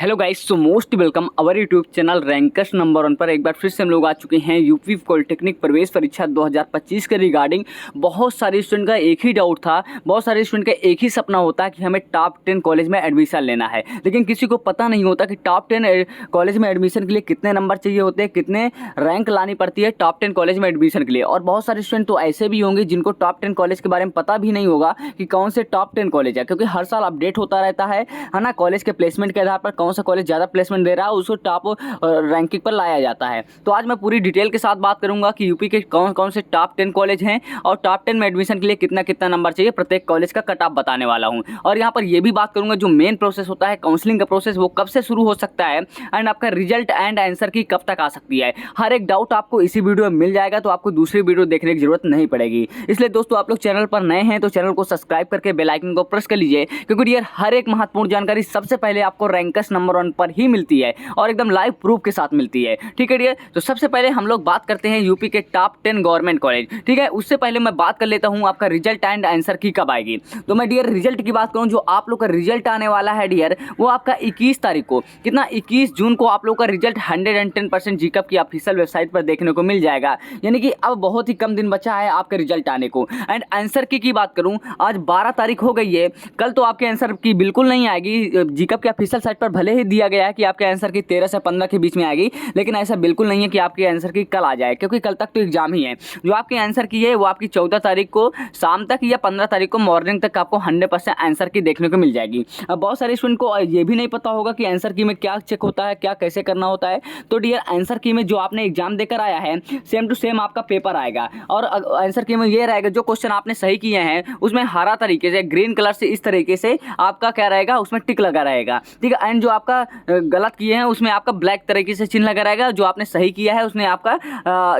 Hello guys, so most welcome our YouTube channel rankers number 1 पर एक बार फिर से हम लोग आ चुके हैं यूपी पॉलिटेक्निक प्रवेश परीक्षा 2025 के रिगार्डिंग। बहुत सारे स्टूडेंट का एक ही डाउट था, बहुत सारे स्टूडेंट का एक ही सपना होता है कि हमें टॉप 10 कॉलेज में एडमिशन लेना है, लेकिन किसी को पता नहीं होता कि टॉप 10 कॉलेज में एडमिशन के लिए कितने नंबर चाहिए होते हैं, कितने रैंक लानी पड़ती है टॉप 10 कॉलेज में एडमिशन के लिए। और बहुत सारे स्टूडेंट तो ऐसे भी होंगे जिनको टॉप 10 कॉलेज के बारे में पता भी नहीं होगा कि कौन से टॉप 10 कॉलेज है, क्योंकि हर साल अपडेट होता रहता है ना। कॉलेज के प्लेसमेंट के आधार पर कौन सा कॉलेज ज़्यादा प्लेसमेंट दे रहा है उसको टॉप रैंकिंग पर लाया जाता है। तो आज मैं पूरी डिटेल के साथ बात करूंगा कि यूपी के कौन कौन से टॉप 10 कॉलेज हैं और टॉप 10 में एडमिशन के लिए कितना कितना नंबर चाहिए, प्रत्येक कॉलेज का कट ऑफ बताने वाला हूं। और यहाँ पर यह भी बात करूंगा जो मेन प्रोसेस होता है काउंसलिंग का प्रोसेस, वो कब से शुरू हो सकता है एंड आपका रिजल्ट एंड आंसर की कब तक आ सकती है। हर एक डाउट आपको इसी वीडियो में मिल जाएगा, तो आपको दूसरी वीडियो देखने की जरूरत नहीं पड़ेगी। इसलिए दोस्तों, आप लोग चैनल पर नए हैं तो चैनल को सब्सक्राइब करके बेल आइकन को प्रेस कर लीजिए, क्योंकि यार हर एक महत्वपूर्ण जानकारी सबसे पहले आपको रैंकर्स नंबर 1 पर ही मिलती है और एकदम लाइव प्रूफ के साथ मिलती है। ठीक है डियर, तो सबसे पहले हम लोग बात करते हैं यूपी के टॉप 10 गवर्नमेंट कॉलेज। ठीक है, उससे पहले मैं बात कर लेता हूं आपका रिजल्ट एंड आंसर की कब आएगी। तो मैं डियर रिजल्ट की बात करूं, जो आप लोग का रिजल्ट आने वाला है डियर, वो आपका 21 तारीख को, कितना 21 जून को आप लोग का रिजल्ट 110% जीकअप की ऑफिशियल वेबसाइट पर देखने को मिल जाएगा। यानी कि अब बहुत ही कम दिन बचा है आपके रिजल्ट आने को। एंड आंसर की बात करूं, आज 12 तारीख हो गई है, कल तो आपके आंसर की बिल्कुल नहीं आएगी। जीकअप के ऑफिशियल साइट पर भले ही दिया गया है कि आपके आंसर की 13 से 15 के बीच में आएगी, लेकिन ऐसा बिल्कुल नहीं है कि आपके आंसर की कल आ जाए, क्योंकि कल तक तो एग्जाम ही है। जो आपके आंसर की है वो आपकी 14 तारीख को शाम तक या 15 तारीख को मॉर्निंग तक आपको 100% आंसर की देखने को मिल जाएगी। अब बहुत सारे स्टूडेंट को ये भी नहीं पता होगा कि आंसर की में क्या चेक होता है, क्या कैसे करना होता है। तो डियर आंसर की में जो आपने एग्जाम देकर आया है सेम टू सेम आपका पेपर आएगा, और आंसर की में ये रहेगा जो क्वेश्चन आपने सही किए हैं उसमें हरा तरीके से ग्रीन कलर से इस तरीके से आपका क्या रहेगा, उसमें टिक लगा रहेगा। ठीक है, एंड जो आपका गलत किए हैं उसमें आपका ब्लैक तरीके से चिन्ह लगा रहेगा, जो आपने सही किया है उसमें आपका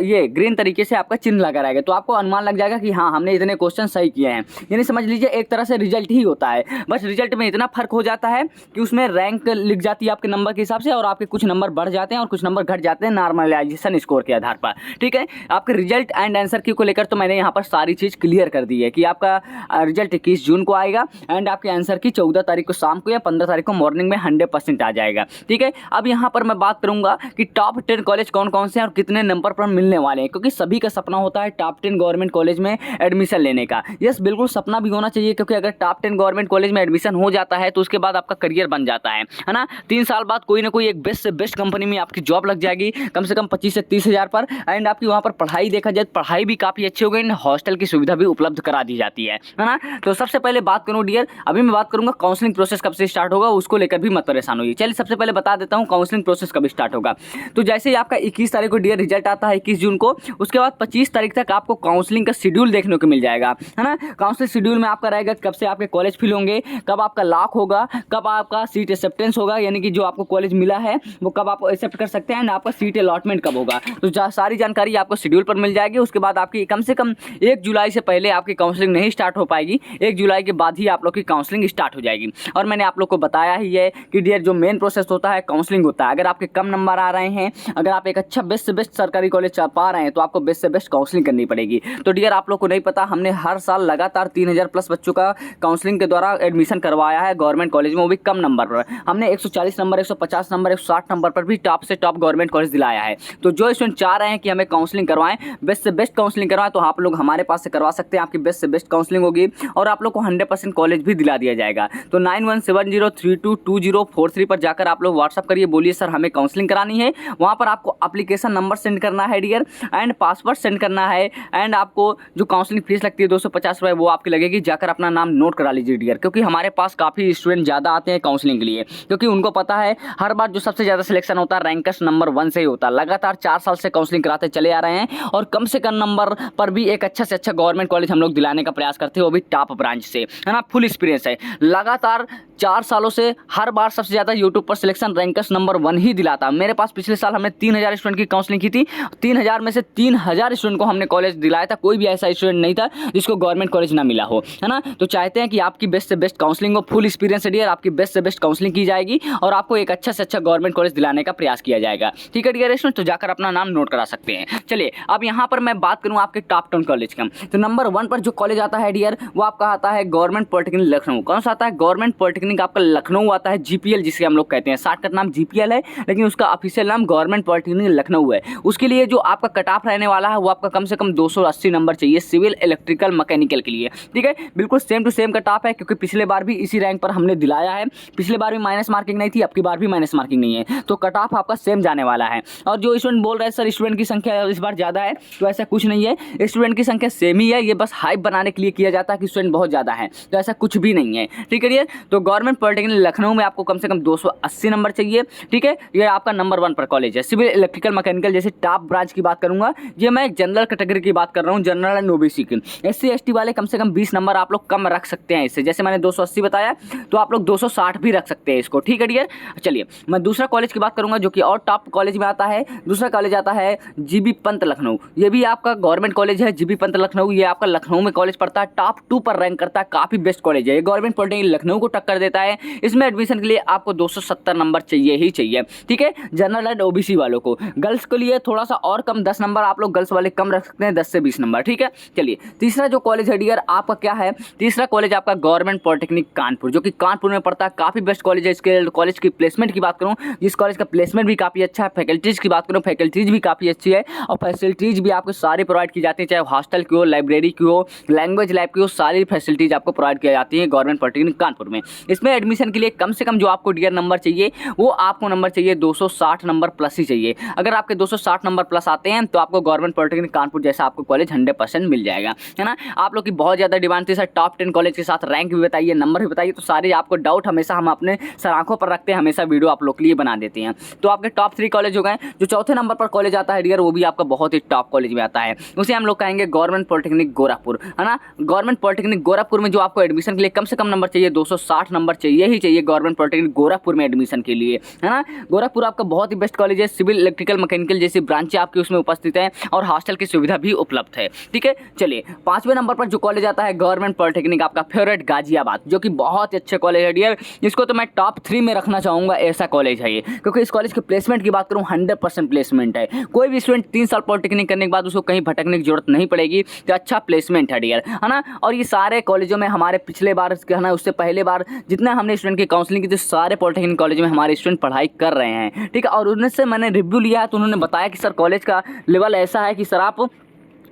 ये ग्रीन तरीके से आपका चिन्ह लगा रहेगा। तो आपको अनुमान लग जाएगा कि हाँ, हमने इतने क्वेश्चन सही किए हैं। यानी समझ लीजिए एक तरह से रिजल्ट ही होता है, बस रिजल्ट में इतना फर्क हो जाता है कि उसमें रैंक लिख जाती है आपके नंबर के हिसाब से, और आपके कुछ नंबर बढ़ जाते हैं और कुछ नंबर घट जाते हैं नॉर्मलाइजेशन स्कोर के आधार पर। ठीक है, आपके रिजल्ट एंड आंसर की को लेकर तो मैंने यहाँ पर सारी चीज़ क्लियर कर दी है कि आपका रिजल्ट 21 जून को आएगा एंड आपके आंसर की 14 तारीख को शाम को या 15 तारीख को मॉर्निंग में 100% आ जाएगा। ठीक है, अब यहाँ पर मैं बात करूंगा कि टॉप 10 कॉलेज कौन कौन से हैं और कितने नंबर पर मिलने वाले हैं, क्योंकि सभी का सपना होता है टॉप 10 गवर्नमेंट कॉलेज में एडमिशन लेने का। यस, बिल्कुल सपना भी होना चाहिए, क्योंकि अगर टॉप 10 गवर्नमेंट कॉलेज में एडमिशन हो जाता है तो उसके बाद आपका करियर बन जाता है ना। 3 साल बाद कोई ना कोई एक बेस्ट से बेस्ट कंपनी में आपकी जॉब लग जाएगी, कम से कम 25 से 30 हज़ार पर। एंड आपकी वहाँ पर पढ़ाई देखा जाए, पढ़ाई भी काफ़ी अच्छी हो गई, हॉस्टल की सुविधा भी उपलब्ध करा दी जाती है ना। तो सबसे पहले बात करूँ डियर, अभी मैं बात करूँगा काउंसलिंग प्रोसेस कब से स्टार्ट होगा, उसको लेकर भी मत परेशान होइए। चलिए सबसे पहले बता देता हूँ काउंसलिंग प्रोसेस कब स्टार्ट होगा। तो जैसे ही आपका 21 तारीख को डियर रिजल्ट आता है 21 जून को, उसके बाद 25 तारीख तक आपको काउंसलिंग का शेड्यूल देखने को मिल जाएगा, है ना। काउंसलिंग शेड्यूल में आपका रहेगा कब से आपके कॉलेज फिल होंगे, कब आपका लॉक होगा, कब आपका सीट एक्सेप्टेंस होगा, यानी कि जो आपको कॉलेज मिला है वो कब आप एक्सेप्ट कर सकते हैं, आपका सीट अलॉटमेंट कब होगा। तो सारी जानकारी आपको शेड्यूल पर मिल जाएगी। उसके बाद आपकी कम से कम 1 जुलाई से पहले आपकी काउंसलिंग नहीं स्टार्ट हो पाएगी, 1 जुलाई के बाद ही आप लोग की काउंसलिंग स्टार्ट हो जाएगी। और मैंने आप लोग को बताया ही है कि डियर जो मेन प्रोसेस होता है काउंसलिंग होता है। अगर आपके कम नंबर आ रहे हैं, अगर आप एक अच्छा बेस्ट से बेस्ट सरकारी कॉलेज पा रहे हैं, तो आपको बेस्ट से बेस्ट काउंसलिंग करनी पड़ेगी। तो डियर आप लोग को नहीं पता, हमने हर साल लगातार 3000 प्लस बच्चों का काउंसलिंग के द्वारा एडमिशन करवाया है गवर्नमेंट कॉलेज में, वो भी कम नंबर पर। हमने 140 नंबर, 150 नंबर, 160 नंबर पर भी टॉप से टॉप गवर्नमेंट कॉलेज दिलाया है। तो जो स्टूडेंट चाह रहे हैं कि हमें काउंसलिंग करवाएं, बेस्ट से बेस्ट काउंसलिंग करवाएं, तो आप लोग हमारे पास से करवा सकते हैं। आपकी बेस्ट से बेस्ट काउंसलिंग होगी और आप लोग को 100% कॉलेज भी दिला दिया जाएगा। तो 9170322043 पर जाकर आप लोग व्हाट्सअप करिए, बोलिए सर हमें काउंसलिंग करानी है। वहाँ पर आपको एप्लीकेशन नंबर सेंड करना है डियर, एंड पासवर्ड सेंड करना है, एंड आपको जो काउंसलिंग फीस लगती है 250 रुपये वो आपकी लगेगी। जाकर अपना नाम नोट करा लीजिए डियर, क्योंकि हमारे पास काफ़ी स्टूडेंट ज़्यादा आते हैं काउंसलिंग के लिए, क्योंकि उनको पता है हर बार जो सबसे ज़्यादा सिलेक्शन होता है रैंकर्स नंबर 1 से ही होता है। लगातार 4 साल से काउंसलिंग कराते चले आ रहे हैं, और कम से कम नंबर पर भी एक अच्छा से अच्छा गवर्नमेंट कॉलेज हम लोग दिलाने का प्रयास करते हैं, वो भी टॉप ब्रांच से, है ना। फुल एक्सपीरियंस है, लगातार 4 सालों से हर बार सबसे ज़्यादा यूट्यूब पर सिलेक्शन रैंकर्स नंबर 1 ही दिलाता। मेरे पास पिछले साल हमने 3000 स्टूडेंट की काउंसलिंग की थी, 3000 में से 3000 स्टूडेंट को हमने कॉलेज दिलाया था। कोई भी ऐसा स्टूडेंट नहीं था जिसको गवर्नमेंट कॉलेज ना मिला हो, है ना। तो चाहते हैं कि आपकी बेस्ट से बेस्ट काउंसलिंग हो, फुल एक्सपीरियंस है डियर, आपकी बेस्ट से बेस्ट काउंसलिंग की जाएगी और आपको एक अच्छा से अच्छा गवर्नमेंट कॉलेज दिलाने का प्रयास किया जाएगा। ठीक है डियर स्टूडेंट, तो जाकर अपना नाम नोट करा सकते हैं। चलिए अब यहाँ पर मैं बात करूँ आपके टॉप 10 कॉलेज का। तो नंबर 1 पर जो कॉलेज आता है डियर, वो आपका आता है गवर्नमेंट पॉलिटेक्निक लखनऊ। कौन सा आता है? गवर्नमेंट पॉलिटेक्निक पॉलिटेक्निक आपका लखनऊ आता है, जीपीएल जिसे हम लोग कहते हैं, शॉर्टकट नाम जीपीएल है, लेकिन उसका ऑफिशियल नाम गवर्नमेंट पॉलिटेक्निक लखनऊ है। उसके लिए जो आपका कट ऑफ रहने वाला है वो आपका कम से कम 280 नंबर चाहिए सिविल इलेक्ट्रिकल मैकेनिकल के लिए, ठीक है। बिल्कुल same to same cut off है, क्योंकि पिछले बार भी इसी रैंक पर हमने दिलाया है। पिछले बार भी माइनस मार्किंग नहीं थी, अब की बार भी माइनस मार्किंग नहीं है, तो कट ऑफ आपका सेम जाने वाला है। और जो स्टूडेंट बोल रहे हैं सर स्टूडेंट की संख्या इस बार ज़्यादा है, तो ऐसा कुछ नहीं है, स्टूडेंट की संख्या सेम ही है, ये बस हाइप बनाने के लिए किया जाता है कि स्टूडेंट बहुत ज़्यादा है, तो ऐसा कुछ भी नहीं है, ठीक है डियर। तो गवर्नमेंट पॉलिटेक्निक लखनऊ में आपको कम से कम 280 नंबर चाहिए, ठीक है। ये आपका नंबर 1 पर कॉलेज है। सिविल इलेक्ट्रिकल मैकेनिकल जैसे टॉप ब्रांच की बात करूंगा, ये मैं एक जनरल कैटेगरी की बात कर रहा हूँ, जनरल एंड ओबीसी की। SC ST वाले कम से कम 20 नंबर आप लोग कम रख सकते हैं इससे, जैसे मैंने 280 बताया तो आप लोग 260 भी रख सकते हैं इसको, ठीक है डियर। चलिए मैं दूसरा कॉलेज की बात करूंगा जो कि और टॉप कॉलेज में आता है। दूसरा कॉलेज आता है जीबी पंत लखनऊ, ये भी आपका गवर्नमेंट कॉलेज है। जीबी पंत लखनऊ ये आपका लखनऊ में कॉलेज पड़ता है, टॉप 2 पर रैंक करता है, काफी बेस्ट कॉलेज है, ये गवर्नमेंट पॉलिटेक्निक लखनऊ को टक्कर देता है। इसमें एडमिशन के लिए आपको 270 नंबर चाहिए ही चाहिए, ठीक है, जनरल एंड ओबीसी वालों को। गर्ल्स के लिए थोड़ा सा और कम 10 नंबर आप लोग गर्ल्स वाले कम रख सकते हैं, 10 से 20 नंबर, ठीक है। चलिए तीसरा जो कॉलेज है डियर आपका क्या है, तीसरा कॉलेज आपका गवर्नमेंट पॉलिटेक्निक कानपुर, जो कि कानपुर में पड़ता है, काफी बेस्ट कॉलेज है। इसके कॉलेज की प्लेसमेंट की बात करूं, जिस कॉलेज का प्लेसमेंट भी काफी अच्छा है, फैकल्टीज की बात करूं, फैकल्टीज भी काफी अच्छी है, और फैसिलिटीज भी आपको सारी प्रोवाइड की जाती है, चाहे हॉस्टल की हो, लाइब्रेरी की हो, लैंग्वेज लैब की हो, सारी फैसिलिटीज आपको प्रोवाइड की जाती है गवर्नमेंट पॉलिटेक्निक कानपुर में। इसमें एडमिशन के लिए कम से कम जो आपको डियर नंबर चाहिए वो आपको नंबर चाहिए 260 नंबर प्लस ही चाहिए। अगर आपके 260 नंबर प्लस आते हैं तो आपको गवर्नमेंट पॉलिटेक्निक कानपुर जैसा आपको कॉलेज 100% मिल जाएगा, है ना। आप लोग की बहुत ज़्यादा डिमांड थी सर टॉप 10 कॉलेज के साथ रैंक भी बताइए, नंबर भी बताइए, तो सारे आपको डाउट हमेशा हम अपने सर आंखों पर रखते हैं, हमेशा वीडियो आप लोग के लिए बना देते हैं। तो आपके टॉप 3 कॉलेज हो गए। जो चौथे नंबर पर कॉलेज आता है डियर वो भी आपका बहुत ही टॉप कॉलेज में आता है, उसे हम लोग कहेंगे गवर्नमेंट पॉलिटेक्निक गोरखपुर, है ना। गवर्नमेंट पॉलिटेक्निक गोरखपुर में जो आपको एडमिशन के लिए कम से कम नंबर चाहिए 260 नंबर चाहिए ही चाहिए गवर्नमेंट पॉलिटेक्निक गोरखपुर में एडमिशन के लिए, है ना। गोरखपुर आपका बहुत ही बेस्ट कॉलेज है, सिविल इलेक्ट्रिकल मैकेनिकल जैसी ब्रांचें आपकी उसमें उपस्थित है, और हॉस्टल की सुविधा भी उपलब्ध है, ठीक है। चलिए 5वें नंबर पर जो कॉलेज आता है गवर्नमेंट पॉलिटेक्निक आपका फेवरेट गाजियाबाद, जो कि बहुत ही अच्छे कॉलेज है डियर। इसको तो मैं टॉप 3 में रखना चाहूँगा, ऐसा कॉलेज है ये, क्योंकि इस कॉलेज के प्लेसमेंट की बात करूँ 100% प्लेसमेंट है। कोई भी स्टूडेंट 3 साल पॉलिटेक्निक करने के बाद उसको कहीं भटकने की जरूरत नहीं पड़ेगी, तो अच्छा प्लेसमेंट है डियर, है ना। और ये सारे कॉलेजों में हमारे पिछले बार है ना, उससे पहले बार जितना हमने स्टूडेंट की काउंसलिंग की थी सारे पॉलिटेक्निक कॉलेज में हमारे स्टूडेंट पढ़ाई कर रहे हैं, ठीक है। और उनसे मैंने रिव्यू लिया है तो उन्होंने बताया कि सर कॉलेज का लेवल ऐसा है कि सर आप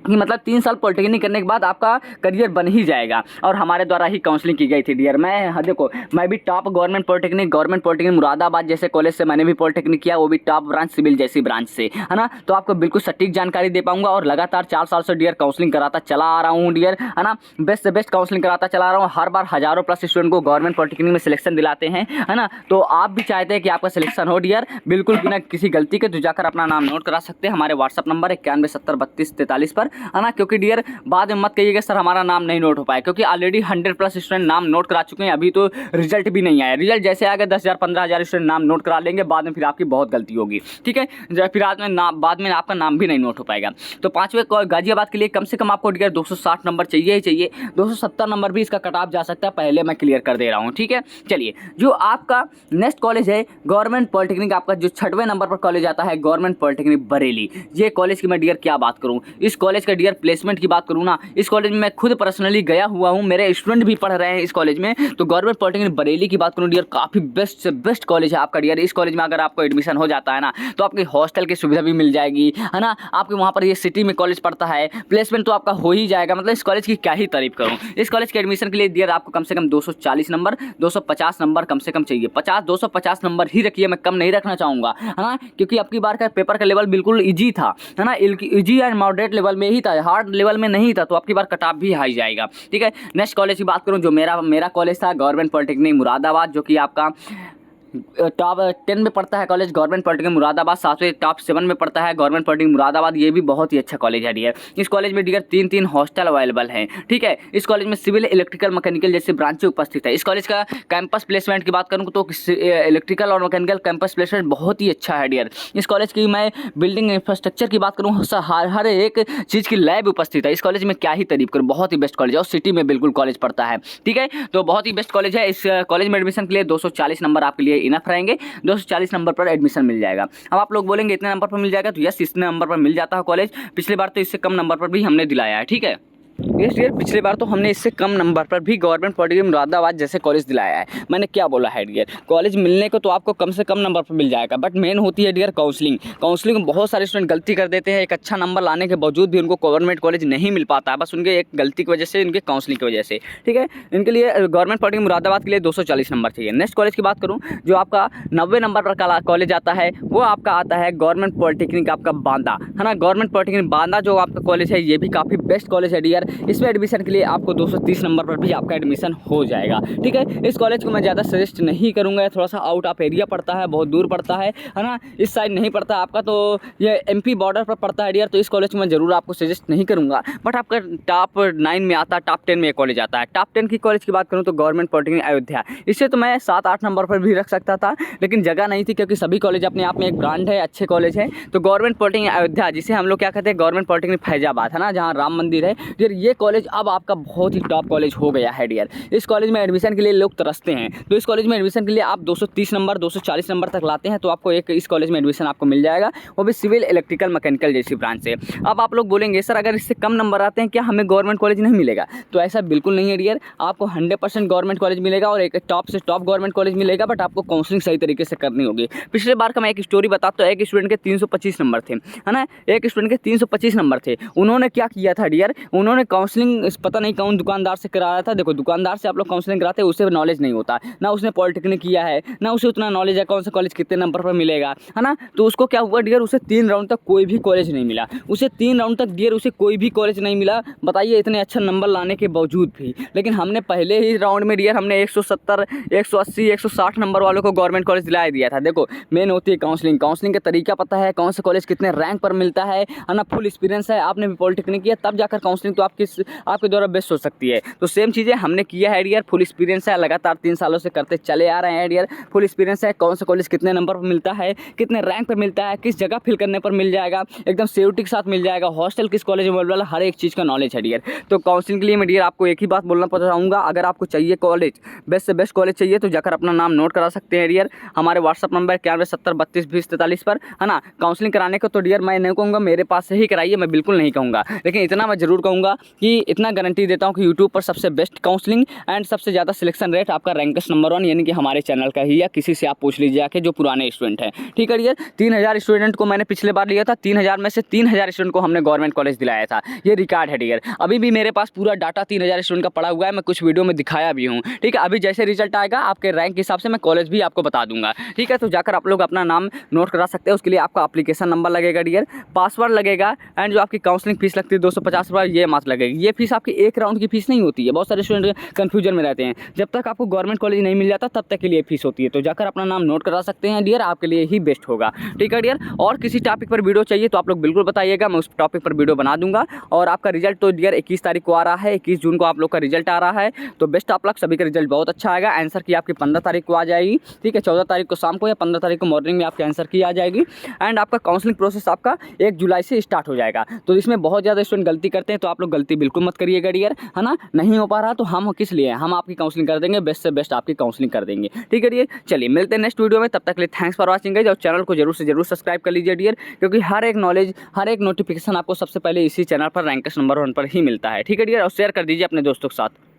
कि मतलब 3 साल पॉलिटेक्निक करने के बाद आपका करियर बन ही जाएगा, और हमारे द्वारा ही काउंसलिंग की गई थी डियर। मैं देखो मैं भी टॉप गवर्नमेंट पॉलिटेक्निक मुरादाबाद जैसे कॉलेज से मैंने भी पॉलिटेक्निक किया, वो भी टॉप ब्रांच सिविल जैसी ब्रांच से, है ना। तो आपको बिल्कुल सटीक जानकारी दे पाऊंगा, और लगातार 4 साल से डियर काउंसलिंग कराता चला आ रहा हूँ डियर, है ना। बेस्ट से बेस्ट काउंसलिंग कराता चला आ रहा हूँ, हर बार हजारों प्लस स्टूडेंट को गवर्नमेंट पॉलिटेक्निक में सिलेक्शन दिलाते हैं, है ना। तो आप भी चाहते हैं कि आपका सिलेक्शन हो डियर, बिल्कुल बिना किसी गलती के, तो जाकर अपना नाम नोट करा सकते हैं। हमारे व्हाट्सअप नंबर 91703243 पर, है ना। क्योंकि बाद में मत कहिएगा सर हमारा नाम नहीं नोट हो पाया, क्योंकि ऑलरेडी 100+ स्टूडेंट नाम नोट करा चुके हैं, अभी तो रिजल्ट भी नहीं आया। रिजल्ट जैसे आएगा 10,000 15,000 स्टूडेंट नाम नोट करा लेंगे, बाद में फिर आपकी बहुत गलती होगी, ठीक है। फिर बाद में आपका नाम भी नहीं नोट हो पाएगा। तो 5वें गाजियाबाद के लिए कम से कम आपको 260 नंबर चाहिए ही चाहिए, 270 नंबर भी इसका कट ऑफ जा सकता है, पहले मैं क्लियर कर दे रहा हूँ, ठीक है। चलिए जो आपका नेक्स्ट कॉलेज है गवर्नमेंट पॉलिटेक्निक, आपका जो 6वें नंबर पर कॉलेज आता है गवर्नमेंट पॉलिटेक्निक बरेली। ये कॉलेज की मैं डियर क्या बात करूँ, इस कॉलेज का डियर प्लेसमेंट की बात करूँ ना, इस कॉलेज में मैं खुद पर्सनली गया हुआ हूँ, मेरे स्टूडेंट भी पढ़ रहे हैं इस कॉलेज में। तो गवर्नमेंट पॉलिटेक्निक बरेली की बात करूँ डियर, काफ़ी बेस्ट से बेस्ट कॉलेज है आपका डियर। इस कॉलेज में अगर आपको एडमिशन हो जाता है ना, तो आपकी हॉस्टल की सुविधा भी मिल जाएगी, है ना। आपके वहाँ पर ये सिटी में कॉलेज पड़ता है, प्लेसमेंट तो आपका हो ही जाएगा। मतलब इस कॉलेज की क्या ही तारीफ करूँ। इस कॉलेज के एडमिशन के लिए डियर आपको कम से कम 240 नंबर 250 नंबर कम से कम चाहिए, 250 नंबर ही रखिए, मैं कम नहीं रखना चाहूँगा, है ना। क्योंकि अब की बार का पेपर का लेवल बिल्कुल ईजी था, है ना, ईजी एंड मॉडरेट लेवल में ही था, हार्ड लेवल में नहीं था, तो आपकी बार कट ऑफ भी हाई जाएगा, ठीक है। नेक्स्ट कॉलेज की बात करूं जो मेरा कॉलेज था गवर्नमेंट पॉलिटेक्निक मुरादाबाद, जो कि आपका टॉप 10 में पढ़ता है कॉलेज गवर्नमेंट पॉलिटेक्निक मुरादाबाद, 7वें टॉप 7 में पड़ता है गवर्नमेंट पॉलिटेक्निक मुरादाबाद। ये भी बहुत ही अच्छा कॉलेज है डियर। इस कॉलेज में डियर 3 हॉस्टल अवेलेबल हैं, ठीक है। इस कॉलेज में सिविल इलेक्ट्रिकल मैकेनिकल जैसे ब्रांचें उपस्थित है। इस कॉलेज का कैंपस प्लेसमेंट की बात करूँ तो इलेक्ट्रिकल और मैकेनिकल कैंपस प्लेसमेंट बहुत ही अच्छा है डियर। इस कॉलेज की मैं बिल्डिंग इंफ्रास्ट्रक्चर की बात करूँ, हर एक चीज़ की लैब उपस्थित है। इस कॉलेज में क्या ही तारीफ करूँ, बहुत ही बेस्ट कॉलेज है, और सिटी में बिल्कुल कॉलेज पड़ता है, ठीक है। तो बहुत ही बेस्ट कॉलेज है। इस कॉलेज में एडमिशन के लिए 240 नंबर आपके लिए इनफ रहेंगे, 240 नंबर पर एडमिशन मिल जाएगा। अब आप लोग बोलेंगे इतने नंबर पर मिल जाएगा, तो यस इतने नंबर पर मिल जाता है कॉलेज। पिछली बार तो इससे कम नंबर पर भी हमने दिलाया है, ठीक है। यस डियर, पिछले बार तो हमने इससे कम नंबर पर भी गवर्नमेंट पॉलिटेक्निक मुरादाबाद जैसे कॉलेज दिलाया है। मैंने क्या बोला है डियर, कॉलेज मिलने को तो आपको कम से कम नंबर पर मिल जाएगा, बट मेन होती है डियर काउंसलिंग में बहुत सारे स्टूडेंट गलती कर देते हैं। एक अच्छा नंबर लाने के बावजूद भी उनको गवर्नमेंट कॉलेज नहीं मिल पाता है, बस उनके एक गलती की वजह से, उनके काउंसलिंग की वजह से। ठीक है, इनके लिए गवर्नमेंट पॉलिटेक्निक मुरादाबाद के लिए 240 नंबर चाहिए। नेक्स्ट कॉलेज की बात करूँ, जो आपका 90 नंबर पर कॉलेज आता है, वो आपका आता है गवर्नमेंट पॉलिटेक्निक आपका बांदा, है ना। गवर्नमेंट पॉलिटेक्निक बांदा जो आपका कॉलेज है, ये भी काफ़ी बेस्ट कॉलेज है डियर। इसमें एडमिशन के लिए आपको 230 नंबर पर भी आपका एडमिशन हो जाएगा। ठीक है, इस कॉलेज को मैं ज़्यादा सजेस्ट नहीं करूँगा, थोड़ा सा आउट ऑफ एरिया पड़ता है, बहुत दूर पड़ता है ना। इस साइड नहीं पड़ता आपका, तो ये MP बॉर्डर पर पड़ता है डियर। तो इस कॉलेज को मैं ज़रूर आपको सजेस्ट नहीं करूँगा, बट आपका टॉप 9 में आता है, टॉप 10 में ये कॉलेज आता है। टॉप 10 की कॉलेज की बात करूँ तो गवर्नमेंट पॉलिटेक्निक अयोध्या, इससे तो मैं 7-8 नंबर पर भी रख सकता था, लेकिन जगह नहीं थी, क्योंकि सभी कॉलेज अपने आप में एक ब्रांड है, अच्छे कॉलेज है। तो गवर्नमेंट पॉलिटेक्निक अयोध्या, जिसे हम लोग क्या कहते हैं गवर्नमेंट पॉलिटेक्निक फैजाबाद, है ना, जहाँ राम मंदिर है डियर, ये कॉलेज अब आपका बहुत ही टॉप कॉलेज हो गया है डियर। इस कॉलेज में एडमिशन के लिए लोग तरसते हैं, तो इस कॉलेज में एडमिशन के लिए आप 230 नंबर 240 नंबर तक लाते हैं तो आपको एक इस कॉलेज में एडमिशन आपको मिल जाएगा, वो भी सिविल इलेक्ट्रिकल मैकेनिकल जैसी ब्रांच से। अब आप लोग बोलेंगे सर अगर इससे कम नंबर आते हैं क्या हमें गवर्नमेंट कॉलेज नहीं मिलेगा? तो ऐसा बिल्कुल नहीं है डियर, आपको 100% गवर्नमेंट कॉलेज मिलेगा और एक टॉप से टॉप गवर्नमेंट कॉलेज मिलेगा, बट आपको काउंसलिंग सही तरीके से करनी होगी। पिछले बार का मैं एक स्टोरी बताता हूँ। एक स्टूडेंट के 325 नंबर थे, है ना, एक स्टूडेंट के 325 नंबर थे। उन्होंने क्या किया था डियर, उन्होंने काउंसलिंग पता नहीं कौन दुकानदार से कराया था। देखो, दुकानदार से आप लोग काउंसलिंग कराते हैं, उससे नॉलेज नहीं होता, ना उसने पॉलिटेक्निक किया है, ना उसे उतना नॉलेज है कौन सा कॉलेज कितने नंबर पर मिलेगा, है ना। तो उसको क्या हुआ डियर, उसे 3 राउंड तक कोई भी कॉलेज नहीं मिला। उसे 3 राउंड तक डियर उसे कोई भी कॉलेज नहीं मिला, बताइए, इतने अच्छा नंबर लाने के बावजूद भी। लेकिन हमने पहले ही राउंड में डियर हमने 170, 180, 160 नंबर वालों को गवर्नमेंट कॉलेज दिला दिया था। देखो, मेन होती है काउंसलिंग का तरीका पता है, कौन सा कॉलेज कितने रैंक पर मिलता है ना, फुल एक्सपीरियंस है, आपने भी पॉलिटेक्निक किया, तब जाकर काउंसलिंग तो आपके द्वारा बेस्ट हो सकती है। तो सेम चीज़ें हमने किया है डियर, फुल एक्सपीरियंस है, लगातार 3 सालों से करते चले आ रहे हैं डियर। फुल एक्सपीरियंस है, कौन सा कॉलेज कितने नंबर पर मिलता है, कितने रैंक पर मिलता है, किस जगह फिल करने पर मिल जाएगा, एकदम सिक्योरिटी के साथ मिल जाएगा, हॉस्टल किस कॉलेज में अवेलेबल, हर एक चीज़ का नॉलेज है डियर। तो काउंसलिंग के लिए मैं डियर आपको एक ही बात बोलना चाहूँगा, अगर आपको चाहिए कॉलेज, बेस्ट से बेस्ट कॉलेज चाहिए तो जाकर अपना नाम नोट करा सकते हैं डियर। हमारे व्हाट्सअप नंबर 9170322043 पर, है ना। काउंसलिंग कराने को तो डियर मैं नहीं कहूँगा मेरे पास से ही कराइए, मैं बिल्कुल नहीं कहूँगा, लेकिन इतना मैं जरूर कहूँगा कि इतना गारंटी देता हूँ कि यूट्यूब पर सबसे बेस्ट काउंसलिंग एंड सबसे ज़्यादा सिलेक्शन रेट आपका रैंकस नंबर 1 यानी कि हमारे चैनल का ही, या किसी से आप पूछ लीजिए आके जो पुराने स्टूडेंट हैं। ठीक है डियर, 3000 स्टूडेंट को मैंने पिछले बार लिया था, 3000 में से 3000 स्टूडेंट को हमने गवर्नमेंट कॉलेज दिलाया था, ये रिकॉर्ड है डियर। अभी भी मेरे पास पूरा डाटा 3000 स्टूडेंट का पड़ा हुआ है, मैं कुछ वीडियो में दिखाया भी हूँ। ठीक है, अभी जैसे रिजल्ट आएगा आपके रैंक के हिसाब से मैं कॉलेज भी आपको बता दूंगा। ठीक है, तो जाकर आप लोग अपना नाम नोट करा सकते हैं। उसके लिए आपका एप्लीकेशन नंबर लगेगा डियर, पासवर्ड लगेगा, एंड जो आपकी काउंसलिंग फीस लगती है 250 रुपये, ये मात्र लगेगी। ये फीस आपकी एक राउंड की फीस नहीं होती है, बहुत सारे स्टूडेंट कंफ्यूजन में रहते हैं। जब तक आपको गवर्नमेंट कॉलेज नहीं मिल जाता तब तक के लिए फीस होती है, तो जाकर अपना नाम नोट करा सकते हैं डियर, आपके लिए ही बेस्ट होगा। ठीक है डियर, और किसी टॉपिक पर वीडियो चाहिए तो आप लोग बिल्कुल बताइएगा, मैं उस टॉपिक पर वीडियो बना दूंगा। और आपका रिजल्ट तो डियर 21 तारीख को आ रहा है, 21 जून को आप लोग का रिजल्ट आ रहा है, तो बेस्ट आप लोग सभी का रिजल्ट बहुत अच्छा आएगा। आंसर की आपकी 15 तारीख को आ जाएगी। ठीक है, 14 तारीख को शाम को या 15 तारीख को मॉर्निंग में आपके आंसर की आ जाएगी। एंड आपका काउंसलिंग प्रोसेस आपका 1 जुलाई से स्टार्ट हो जाएगा। तो इसमें बहुत ज़्यादा स्टूडेंट गलती करते हैं, तो आप लोग गलती बिल्कुल मत करिएगा डियर, है ना। नहीं हो पा रहा तो हम किस लिए, हम आपकी काउंसलिंग कर देंगे, बेस्ट से बेस्ट आपकी काउंसलिंग कर देंगे। ठीक है डियर, चलिए मिलते हैं नेक्स्ट वीडियो में, तब तक के लिए थैंक्स फॉर वॉचिंग गाइस। और चैनल को जरूर से जरूर सब्सक्राइब कर लीजिए डियर, क्योंकि हर एक नॉलेज, हर एक नोटिफिकेशन आपको सबसे पहले इसी चैनल पर रैंकस नंबर 1 पर ही मिलता है। ठीक है डियर, और शेयर कर दीजिए अपने दोस्तों के साथ।